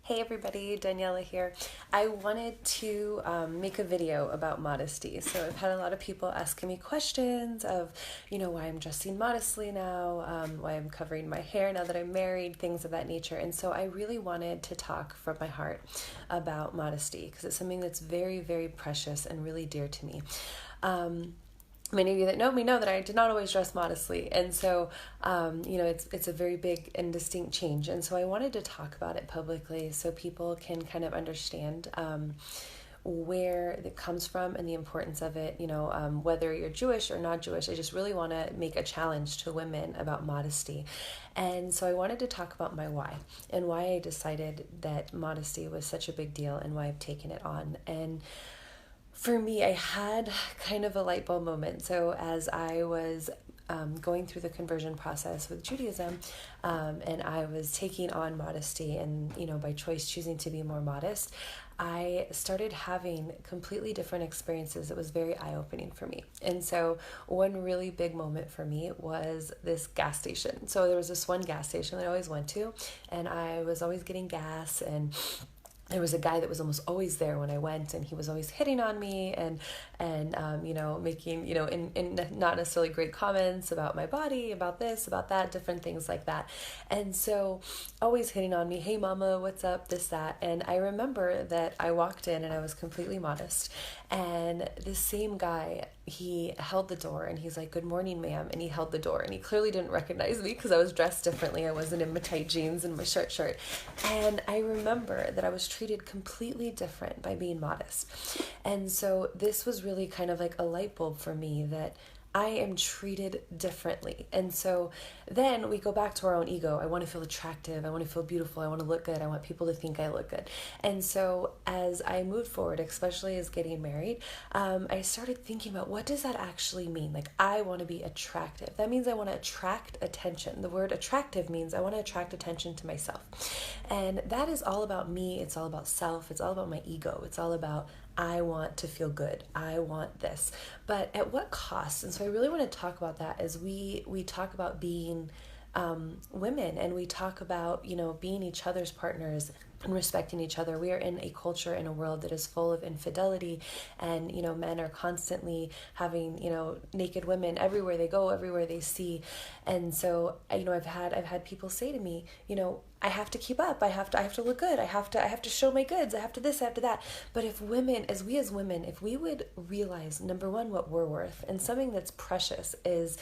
Hey everybody, Daniela here. I wanted to make a video about modesty. So I've had a lot of people asking me questions of, why I'm dressing modestly now, why I'm covering my hair now that I'm married, things of that nature. And so I really wanted to talk from my heart about modesty because it's something that's very, very precious and really dear to me. Many of you that know me know that I did not always dress modestly. And so, it's a very big and distinct change. And so I wanted to talk about it publicly so people can kind of understand where it comes from and the importance of it, whether you're Jewish or not Jewish. I just really want to make a challenge to women about modesty. And so I wanted to talk about my why and why I decided that modesty was such a big deal and why I've taken it on. And for me, I had kind of a light bulb moment. So as I was going through the conversion process with Judaism, and I was taking on modesty and, by choice choosing to be more modest, I started having completely different experiences. It was very eye-opening for me. And so one really big moment for me was this gas station. So there was this one gas station that I always went to, and I was always getting gas, and there was a guy that was almost always there when I went, and he was always hitting on me and making, in not necessarily great comments about my body, about this, about that, different things like that. And so always hitting on me, hey mama, what's up, this, that. And I remember that I walked in and I was completely modest, and this same guy, he held the door and he's like, good morning, ma'am. And he held the door, and he clearly didn't recognize me because I was dressed differently. I wasn't in my tight jeans and my shirt. And I remember that I was treated completely different by being modest. And so this was really kind of like a light bulb for me that I am treated differently. And so then we go back to our own ego. I want to feel attractive. I want to feel beautiful. I want to look good. I want people to think I look good. And so as I moved forward, especially as getting married, I started thinking about what does that actually mean? Like, I want to be attractive. That means I want to attract attention. The word attractive means I want to attract attention to myself. And that is all about me. It's all about self. It's all about my ego. It's all about I want to feel good. I want this. But at what cost? And so I really want to talk about that as we talk about being women, and we talk about, being each other's partners and respecting each other. We are in a culture, in a world that is full of infidelity, and, men are constantly having, naked women everywhere they go, everywhere they see. And so, I've had people say to me, I have to keep up. I have to look good. I have to show my goods. I have to this, I have to that. But if women, as women, if we would realize, number one, what we're worth, and something that's precious is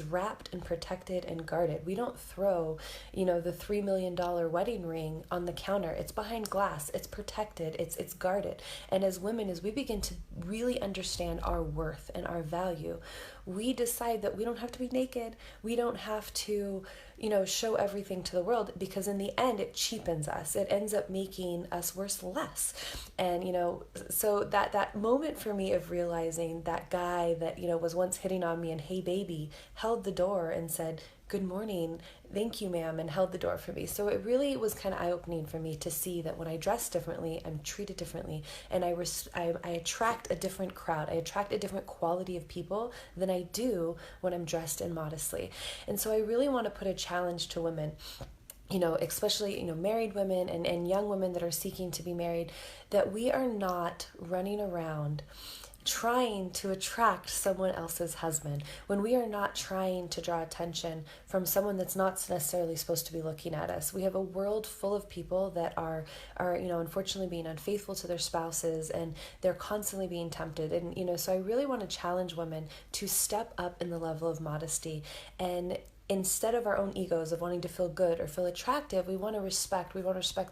wrapped and protected and guarded. We don't throw, the $3 million wedding ring on the counter. It's behind glass. It's protected. It's guarded. And as women, as we begin to really understand our worth and our value, we decide that we don't have to be naked. We don't have to, show everything to the world, because in the end, it cheapens us. It ends up making us worth less. And, so that moment for me of realizing that guy that, was once hitting on me and hey baby, held the door and said, good morning, thank you, ma'am, and held the door for me. So it really was kind of eye-opening for me to see that when I dress differently, I'm treated differently, and I attract a different crowd. I attract a different quality of people than I do when I'm dressed in modestly. And so I really want to put a challenge to women, especially, married women and young women that are seeking to be married, that we are not running around trying to attract someone else's husband, when we are not trying to draw attention from someone that's not necessarily supposed to be looking at us. We have a world full of people that are unfortunately being unfaithful to their spouses, and they're constantly being tempted. And, so I really want to challenge women to step up in the level of modesty, and instead of our own egos of wanting to feel good or feel attractive, we want to respect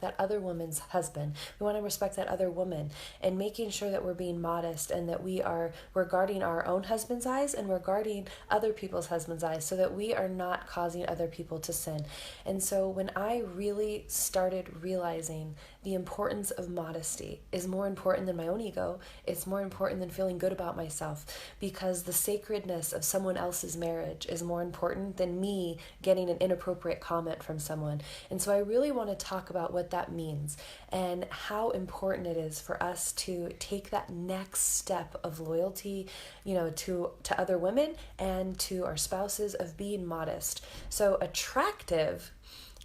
that other woman's husband. We want to respect that other woman, and making sure that we're being modest, and that we're guarding our own husband's eyes, and we're guarding other people's husband's eyes, so that we are not causing other people to sin. And so when I really started realizing the importance of modesty is more important than my own ego, it's more important than feeling good about myself, because the sacredness of someone else's marriage is more important than me getting an inappropriate comment from someone. And so I really want to talk about what that means and how important it is for us to take that next step of loyalty, to other women and to our spouses, of being modest. So attractive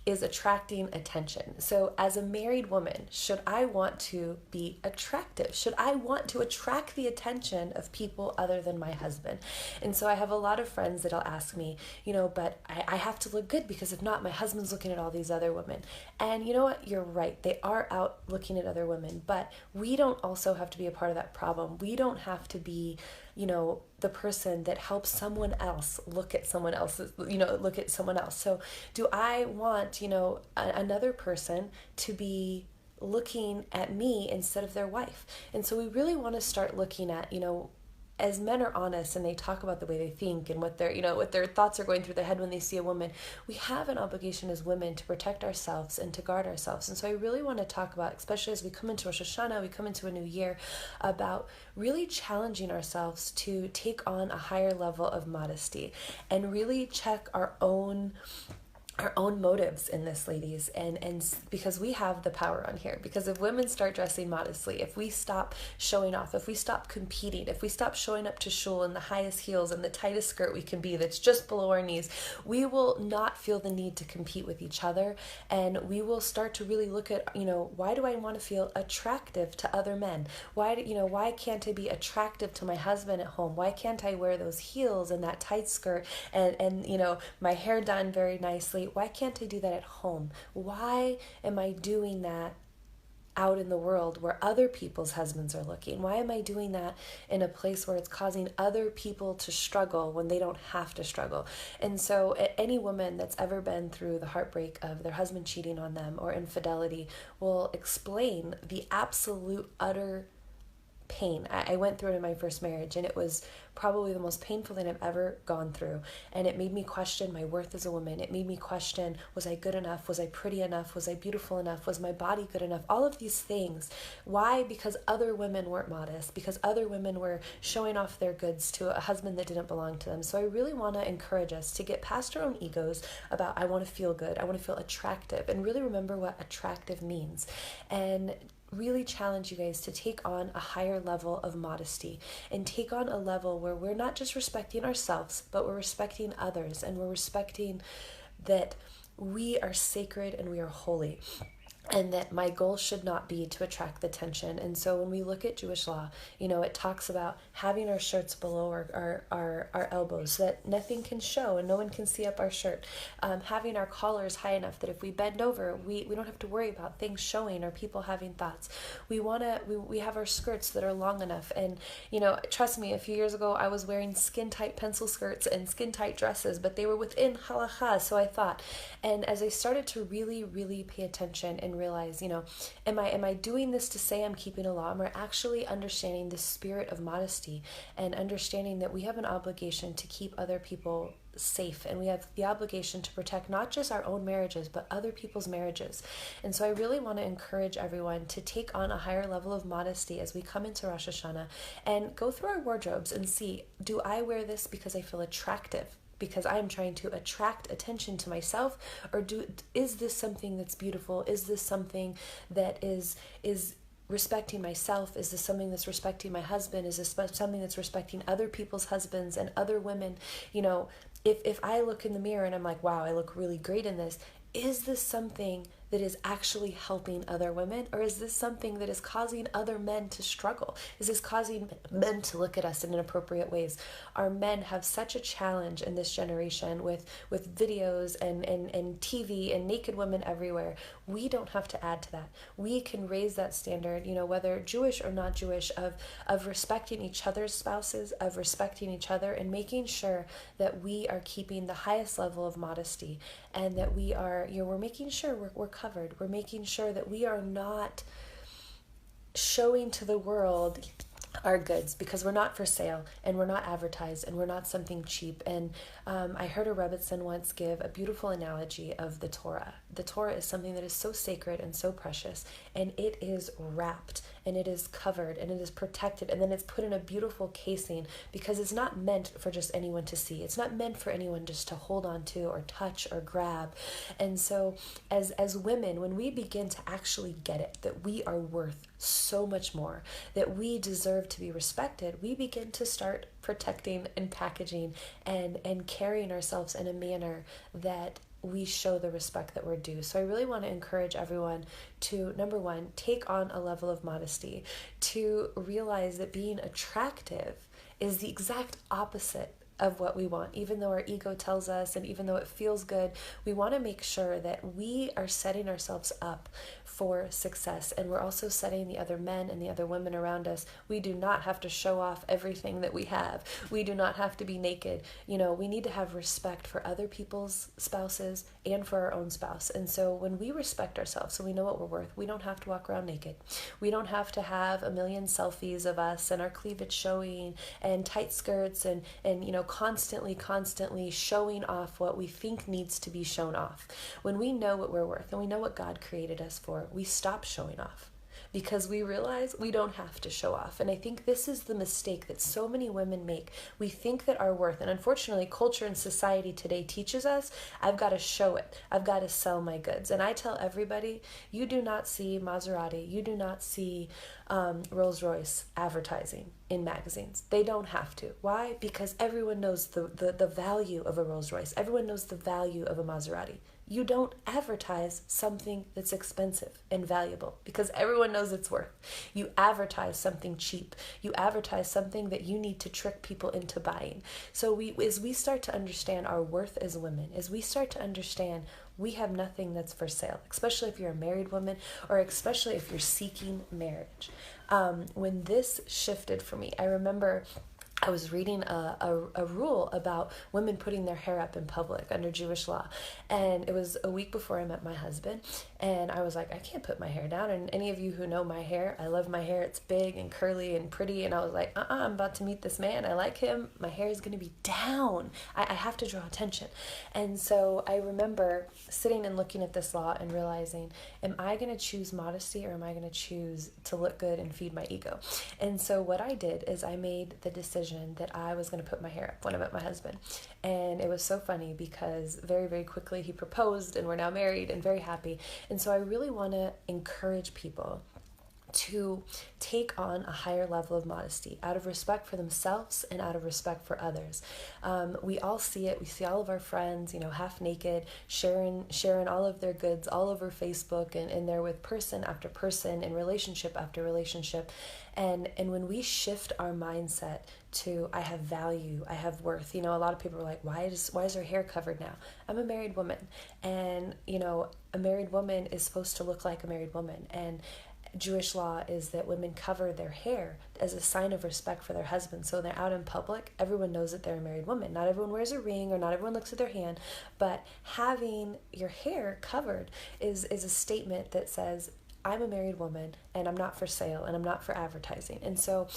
is attracting attention. So as a married woman, should I want to be attractive? Should I want to attract the attention of people other than my husband? And so I have a lot of friends that'll ask me, but I have to look good, because if not, my husband's looking at all these other women. And you know what? You're right. They are out looking at other women, but we don't also have to be a part of that problem. We don't have to be, the person that helps someone else look at someone else's, look at someone else. So do I want, another person to be looking at me instead of their wife? And so we really want to start looking at, as men are honest and they talk about the way they think and what their thoughts are going through their head when they see a woman, we have an obligation as women to protect ourselves and to guard ourselves. And so I really want to talk about, especially as we come into Rosh Hashanah, we come into a new year, about really challenging ourselves to take on a higher level of modesty and really check our own motives in this, ladies, and because we have the power on here. Because if women start dressing modestly, if we stop showing off, if we stop competing, if we stop showing up to shul in the highest heels and the tightest skirt we can be that's just below our knees, we will not feel the need to compete with each other, and we will start to really look at, why do I want to feel attractive to other men? Why can't I be attractive to my husband at home? Why can't I wear those heels and that tight skirt and my hair done very nicely? Why can't I do that at home? Why am I doing that out in the world where other people's husbands are looking? Why am I doing that in a place where it's causing other people to struggle when they don't have to struggle? And so any woman that's ever been through the heartbreak of their husband cheating on them or infidelity will explain the absolute utter pain. I went through it in my first marriage, and it was probably the most painful thing I've ever gone through. And it made me question my worth as a woman. It made me question, was I good enough? Was I pretty enough? Was I beautiful enough? Was my body good enough? All of these things. Why? Because other women weren't modest, because other women were showing off their goods to a husband that didn't belong to them. So I really want to encourage us to get past our own egos about, I want to feel good, I want to feel attractive, and really remember what attractive means. And really challenge you guys to take on a higher level of modesty and take on a level where we're not just respecting ourselves, but we're respecting others, and we're respecting that we are sacred and we are holy. And that my goal should not be to attract the attention. And so when we look at Jewish law, it talks about having our shirts below our elbows so that nothing can show and no one can see up our shirt. Having our collars high enough that if we bend over, we don't have to worry about things showing or people having thoughts. We have our skirts that are long enough. And, trust me, a few years ago, I was wearing skin-tight pencil skirts and skin-tight dresses, but they were within halacha, so I thought. And as I started to really, really pay attention and realize, am I doing this to say I'm keeping a law? Am I actually understanding the spirit of modesty and understanding that we have an obligation to keep other people safe, and we have the obligation to protect not just our own marriages but other people's marriages? And so I really want to encourage everyone to take on a higher level of modesty as we come into Rosh Hashanah and go through our wardrobes and see, do I wear this because I feel attractive, because I'm trying to attract attention to myself, or is this something that's beautiful? Is this something that is respecting myself? Is this something that's respecting my husband? Is this something that's respecting other people's husbands and other women? If I look in the mirror and I'm like, wow, I look really great in this, is this something that is actually helping other women, or is this something that is causing other men to struggle? Is this causing men to look at us in inappropriate ways? Our men have such a challenge in this generation with videos and TV and naked women everywhere. We don't have to add to that. We can raise that standard, whether Jewish or not Jewish, of respecting each other's spouses, of respecting each other, and making sure that we are keeping the highest level of modesty, and that we are, we're making sure we're covered. We're making sure that we are not showing to the world our goods, because we're not for sale and we're not advertised and we're not something cheap. And I heard a Rebbitzin once give a beautiful analogy of the Torah. The Torah is something that is so sacred and so precious, and it is wrapped and it is covered and it is protected, and then it's put in a beautiful casing, because it's not meant for just anyone to see. It's not meant for anyone just to hold on to or touch or grab. And so as women, when we begin to actually get it, that we are worth so much more, that we deserve to be respected, we begin to start protecting and packaging and carrying ourselves in a manner that we show the respect that we're due. So I really want to encourage everyone to, number one, take on a level of modesty, to realize that being attractive is the exact opposite of what we want. Even though our ego tells us, and even though it feels good, we want to make sure that we are setting ourselves up for success, and we're also setting the other men and the other women around us. We do not have to show off everything that we have. We do not have to be naked. We need to have respect for other people's spouses and for our own spouse. And so when we respect ourselves, so we know what we're worth, we don't have to walk around naked. We don't have to have a million selfies of us and our cleavage showing and tight skirts and constantly showing off what we think needs to be shown off. When we know what we're worth and we know what God created us for, we stop showing off, because we realize we don't have to show off. And I think this is the mistake that so many women make. We think that our worth, and unfortunately culture and society today teaches us, I've got to show it. I've got to sell my goods. And I tell everybody, you do not see Maserati, you do not see Rolls Royce advertising in magazines. They don't have to. Why? Because everyone knows the value of a Rolls Royce. Everyone knows the value of a Maserati. You don't advertise something that's expensive and valuable because everyone knows its worth. You advertise something cheap. You advertise something that you need to trick people into buying. So as we start to understand our worth as women, as we start to understand we have nothing that's for sale, especially if you're a married woman or especially if you're seeking marriage. When this shifted for me, I remember I was reading a rule about women putting their hair up in public under Jewish law. And it was a week before I met my husband. And I was like, I can't put my hair down. And any of you who know my hair, I love my hair. It's big and curly and pretty. And I was like, I'm about to meet this man. I like him. My hair is going to be down. I have to draw attention. And so I remember sitting and looking at this law and realizing, am I going to choose modesty or am I going to choose to look good and feed my ego? And so what I did is I made the decision that I was going to put my hair up when I met my husband. And it was so funny because very, very quickly he proposed and we're now married and very happy. And so I really want to encourage people to take on a higher level of modesty out of respect for themselves and out of respect for others. We all see it. We see all of our friends, half naked, sharing all of their goods all over Facebook, and they're with person after person and relationship after relationship. And when we shift our mindset to, I have value, I have worth, a lot of people are like, why is her hair covered now? I'm a married woman, and a married woman is supposed to look like a married woman. And Jewish law is that women cover their hair as a sign of respect for their husband. So when they're out in public, everyone knows that they're a married woman. Not everyone wears a ring or not everyone looks at their hand, but having your hair covered is a statement that says, I'm a married woman and I'm not for sale and I'm not for advertising. And so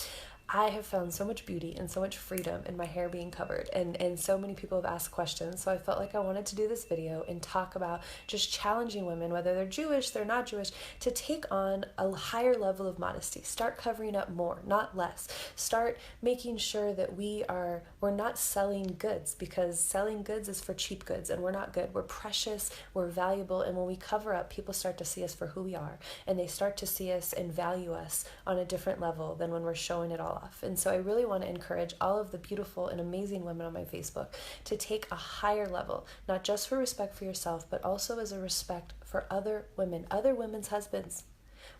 I have found so much beauty and so much freedom in my hair being covered, and so many people have asked questions. So I felt like I wanted to do this video and talk about just challenging women, whether they're Jewish, they're not Jewish, to take on a higher level of modesty. Start covering up more, not less. Start making sure that we're not selling goods, because selling goods is for cheap goods and we're not good. We're precious, we're valuable, and when we cover up, people start to see us for who we are, and they start to see us and value us on a different level than when we're showing it all off. And so I really want to encourage all of the beautiful and amazing women on my Facebook to take a higher level, not just for respect for yourself, but also as a respect for other women, other women's husbands.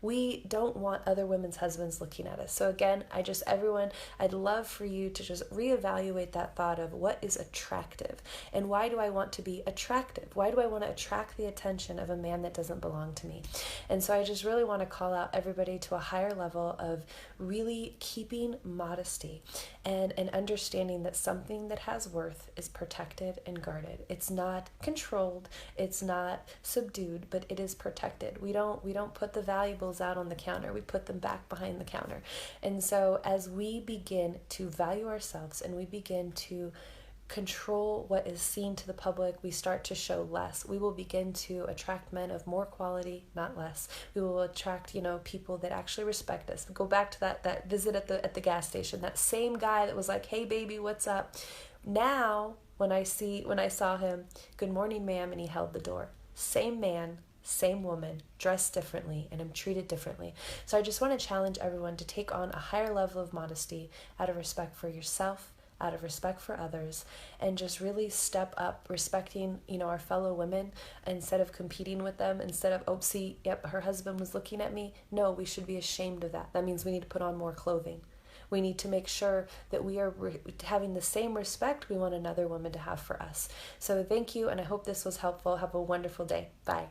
We don't want other women's husbands looking at us. So again, I'd love for you to just reevaluate that thought of what is attractive and why do I want to be attractive? Why do I want to attract the attention of a man that doesn't belong to me? And so I just really want to call out everybody to a higher level of really keeping modesty and understanding that something that has worth is protected and guarded. It's not controlled, it's not subdued, but it is protected. We don't put the valuables out on the counter. We put them back behind the counter. And so as we begin to value ourselves and we begin to control what is seen to the public, we start to show less. We will begin to attract men of more quality, not less. We will attract, people that actually respect us. Go back to that visit at the gas station. That same guy that was like, "Hey baby, what's up?" Now, when I saw him, "Good morning, ma'am," and he held the door. Same man, same woman, dressed differently, and I'm treated differently. So I just want to challenge everyone to take on a higher level of modesty out of respect for yourself, out of respect for others, and just really step up, respecting, our fellow women, instead of competing with them, instead of, oh, see, yep, her husband was looking at me. No, we should be ashamed of that. That means we need to put on more clothing. We need to make sure that we are having the same respect we want another woman to have for us. So thank you, and I hope this was helpful. Have a wonderful day. Bye.